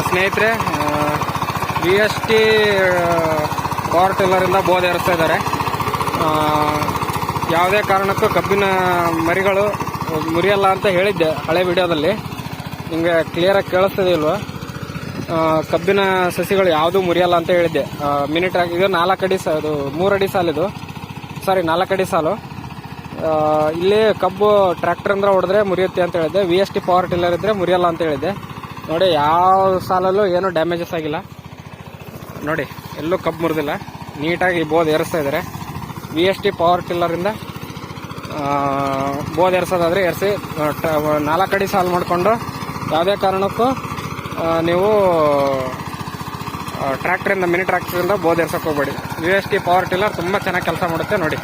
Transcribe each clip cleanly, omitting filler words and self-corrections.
ಸ್ನೇಹಿತರೆ, VST power ಟಿಲ್ಲರಿಂದ ಬೋದ್ ಏರಿಸ್ತಾ ಇದ್ದಾರೆ. ಯಾವುದೇ ಕಾರಣಕ್ಕೂ ಕಬ್ಬಿನ ಮರಿಗಳು ಮುರಿಯಲ್ಲ ಅಂತ ಹೇಳಿದ್ದೆ ಹಳೆ ವಿಡಿಯೋದಲ್ಲಿ. ನಿಮಗೆ ಕ್ಲಿಯರಾಗಿ ಕೇಳಿಸ್ತದೆ ಇಲ್ವ? ಕಬ್ಬಿನ ಸಸಿಗಳು ಯಾವುದೂ ಮುರಿಯಲ್ಲ ಅಂತ ಹೇಳಿದ್ದೆ. ಮಿನಿ ಟ್ರ್ಯಾಕ್ ಇದು 4 ಅಡಿ ಇದು 3 ಅಡಿ ಸಾಲಿದು, ಸಾರಿ 4 ಅಡಿ ಸಾಲು. ಇಲ್ಲಿ ಕಬ್ಬು ಟ್ರ್ಯಾಕ್ಟರಿಂದ ಹೊಡೆದ್ರೆ ಮುರಿಯುತ್ತೆ ಅಂತ ಹೇಳಿದ್ದೆ. VST ಪವರ್ ಟಿಲ್ಲರ್ ಇದ್ದರೆ ಮುರಿಯಲ್ಲ ಅಂತ ಹೇಳಿದ್ದೆ. ನೋಡಿ, ಯಾವ ಸಾಲಲ್ಲೂ ಏನೂ ಡ್ಯಾಮೇಜಸ್ ಆಗಿಲ್ಲ. ನೋಡಿ, ಎಲ್ಲೂ ಕಬ್ಬು ಮುರಿದಿಲ್ಲ. ನೀಟಾಗಿ ಬೋದ್ ಏರಿಸ್ತಾ ಇದ್ದಾರೆ. VST ಪವರ್ ಟಿಲ್ಲರಿಂದ ಬೋದ್ ಏರಿಸೋದಾದರೆ ಏರಿಸಿ. 4 ಅಡಿ ಸಾಲು ಮಾಡಿಕೊಂಡು ಯಾವುದೇ ಕಾರಣಕ್ಕೂ ನೀವು ಟ್ರ್ಯಾಕ್ಟರಿಂದ ಮಿನಿ ಟ್ರ್ಯಾಕ್ಟರಿಂದ ಬೋದ್ ಏರ್ಸಕ್ಕೆ ಹೋಗಬೇಡಿ. VST ಪವರ್ ಟಿಲ್ಲರ್ ತುಂಬ ಚೆನ್ನಾಗಿ ಕೆಲಸ ಮಾಡುತ್ತೆ. ನೋಡಿ,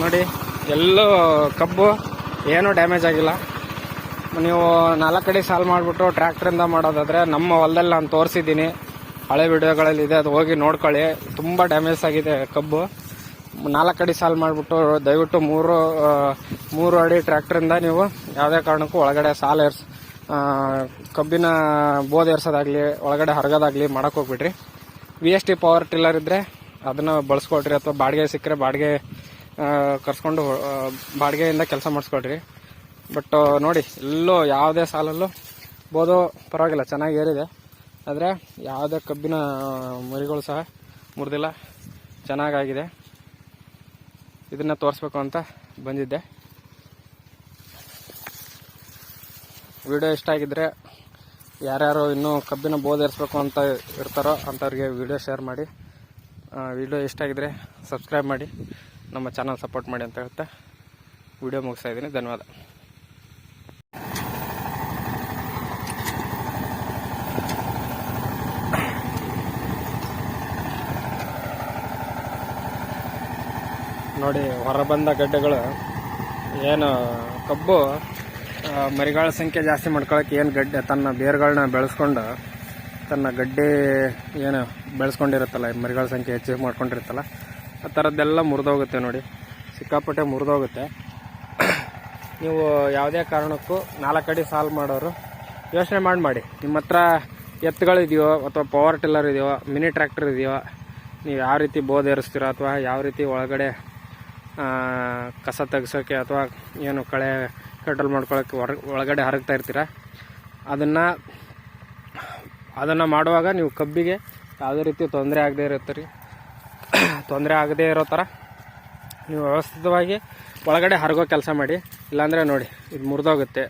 ನೋಡಿ ಎಲ್ಲೂ ಕಬ್ಬು ಏನೂ ಡ್ಯಾಮೇಜ್ ಆಗಿಲ್ಲ. ನೀವು 4 ಅಡಿ ಸಾಲು ಮಾಡಿಬಿಟ್ಟು ಟ್ರ್ಯಾಕ್ಟ್ರಿಂದ ಮಾಡೋದಾದರೆ ನಮ್ಮ ಹೊಲದಲ್ಲಿ ನಾನು ತೋರಿಸಿದ್ದೀನಿ, ಹಳೆ ವಿಡಿಯೋಗಳಲ್ಲಿ ಇದೆ, ಅದು ಹೋಗಿ ನೋಡ್ಕೊಳ್ಳಿ. ತುಂಬ ಡ್ಯಾಮೇಜ್ ಆಗಿದೆ ಕಬ್ಬು. 4 ಅಡಿ ಸಾಲು ಮಾಡಿಬಿಟ್ಟು ದಯವಿಟ್ಟು 3 ಅಡಿ ಟ್ರ್ಯಾಕ್ಟ್ರಿಂದ ನೀವು ಯಾವುದೇ ಕಾರಣಕ್ಕೂ ಒಳಗಡೆ ಸಾಲು ಕಬ್ಬಿನ ಬೋದ್ ಏರ್ಸೋದಾಗಲಿ ಒಳಗಡೆ ಹರಗೋದಾಗಲಿ ಮಾಡೋಕ್ಕೆ ಹೋಗ್ಬಿಡ್ರಿ. VST ಪವರ್ ಟಿಲ್ಲರ್ ಇದ್ದರೆ ಅದನ್ನು ಬಳಸ್ಕೊಳ್ರಿ, ಅಥವಾ ಬಾಡಿಗೆ ಸಿಕ್ಕರೆ ಬಾಡಿಗೆ ಕರ್ಸ್ಕೊಂಡು ಬಾಡಿಗೆಯಿಂದ ಕೆಲಸ ಮಾಡಿಸ್ಕೊಳ್ರಿ. ಬಟ್ ನೋಡಿ, ಎಲ್ಲೂ ಯಾವುದೇ ಸಾಲಲ್ಲೂ ಬೋದು ಪರವಾಗಿಲ್ಲ, ಚೆನ್ನಾಗಿ ಏರಿದೆ. ಆದರೆ ಯಾವುದೇ ಕಬ್ಬಿನ ಮರಿಗಳು ಸಹ ಮುರಿದಿಲ್ಲ, ಚೆನ್ನಾಗಾಗಿದೆ. ಇದನ್ನು ತೋರಿಸ್ಬೇಕು ಅಂತ ಬಂದಿದ್ದೆ. ವಿಡಿಯೋ ಇಷ್ಟ ಆಗಿದ್ದರೆ ಯಾರ್ಯಾರು ಇನ್ನೂ ಕಬ್ಬಿನ ಬೋದ್ ಏರಿಸ್ಬೇಕು ಅಂತ ಇರ್ತಾರೋ ಅಂಥವ್ರಿಗೆ ವಿಡಿಯೋ ಶೇರ್ ಮಾಡಿ. ವಿಡಿಯೋ ಇಷ್ಟ ಆಗಿದ್ದರೆ ಸಬ್ಸ್ಕ್ರೈಬ್ ಮಾಡಿ, ನಮ್ಮ ಚಾನಲ್ ಸಪೋರ್ಟ್ ಮಾಡಿ ಅಂತ ಹೇಳ್ತಾ ವಿಡಿಯೋ ಮುಗಿಸ್ತಾ ಇದ್ದೀನಿ. ಧನ್ಯವಾದ. ನೋಡಿ, ಹೊರಬಂದ ಗಡ್ಡೆಗಳು ಏನು ಕಬ್ಬು ಮರಿಗಳ ಸಂಖ್ಯೆ ಜಾಸ್ತಿ ಮಾಡ್ಕೊಳಕ್ಕೆ ಏನು ಗಡ್ಡೆ ತನ್ನ ಬೇರುಗಳನ್ನ ಬೆಳೆಸ್ಕೊಂಡು ತನ್ನ ಗಡ್ಡೆ ಏನು ಬೆಳೆಸ್ಕೊಂಡಿರುತ್ತಲ್ಲ, ಮರಿಗಳ ಸಂಖ್ಯೆ ಹೆಚ್ಚು ಮಾಡ್ಕೊಂಡಿರುತ್ತಲ್ಲ, ಆ ಥರದ್ದೆಲ್ಲ ಮುರಿದೋಗುತ್ತೆ. ನೋಡಿ, ಸಿಕ್ಕಾಪಟ್ಟೆ ಮುರಿದೋಗುತ್ತೆ. ನೀವು ಯಾವುದೇ ಕಾರಣಕ್ಕೂ 4 ಅಡಿ ಸಾಲು ಮಾಡೋರು ಯೋಚನೆ ಮಾಡಿ ನಿಮ್ಮ ಹತ್ರ ಎತ್ತುಗಳಿದೆಯೋ ಅಥವಾ ಪವರ್ ಟಿಲ್ಲರ್ ಇದೆಯೋ, ಮಿನಿ ಟ್ರ್ಯಾಕ್ಟರ್ ಇದೆಯೋ, ನೀವು ಯಾವ ರೀತಿ ಬೋದ್ ಏರಿಸ್ತೀರೋ ಅಥವಾ ಯಾವ ರೀತಿ ಒಳಗಡೆ ಕಸ ತೆಗ್ಸೋಕ್ಕೆ ಅಥವಾ ಏನು ಕಳೆ ಕಂಟ್ರೋಲ್ ಮಾಡ್ಕೊಳ್ಳೋಕ್ಕೆ ಒಳಗಡೆ ಹರಗ್ತಾ ಇರ್ತೀರ, ಅದನ್ನು ಮಾಡುವಾಗ ನೀವು ಕಬ್ಬಿಗೆ ಯಾವುದೇ ರೀತಿ ತೊಂದರೆ ಆಗದೇ ಇರೋ ಥರ ನೀವು ವ್ಯವಸ್ಥಿತವಾಗಿ ಒಳಗಡೆ ಹರಗೋ ಕೆಲಸ ಮಾಡಿ. ಇಲ್ಲಾಂದರೆ ನೋಡಿ, ಇದು ಮುರಿದೋಗುತ್ತೆ.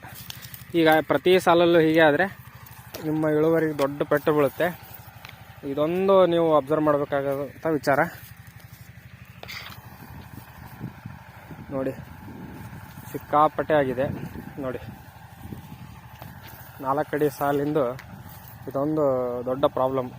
ಈಗ ಪ್ರತಿ ಸಾಲಲ್ಲೂ ಹೀಗೆ ಆದರೆ ನಿಮ್ಮ ಇಳುವರಿಗೆ ದೊಡ್ಡ ಪೆಟ್ಟು ಬೀಳುತ್ತೆ. ಇದೊಂದು ನೀವು ಅಬ್ಸರ್ವ್ ಮಾಡಬೇಕಾದಂಥ ವಿಚಾರ. ನೋಡಿ, ಸಿಕ್ಕಾಪಟ್ಟೆ ಆಗಿದೆ. ನೋಡಿ, 4 ಅಡಿ ಸಾಲಿಂದು ಇದೊಂದು ದೊಡ್ಡ ಪ್ರಾಬ್ಲಮ್.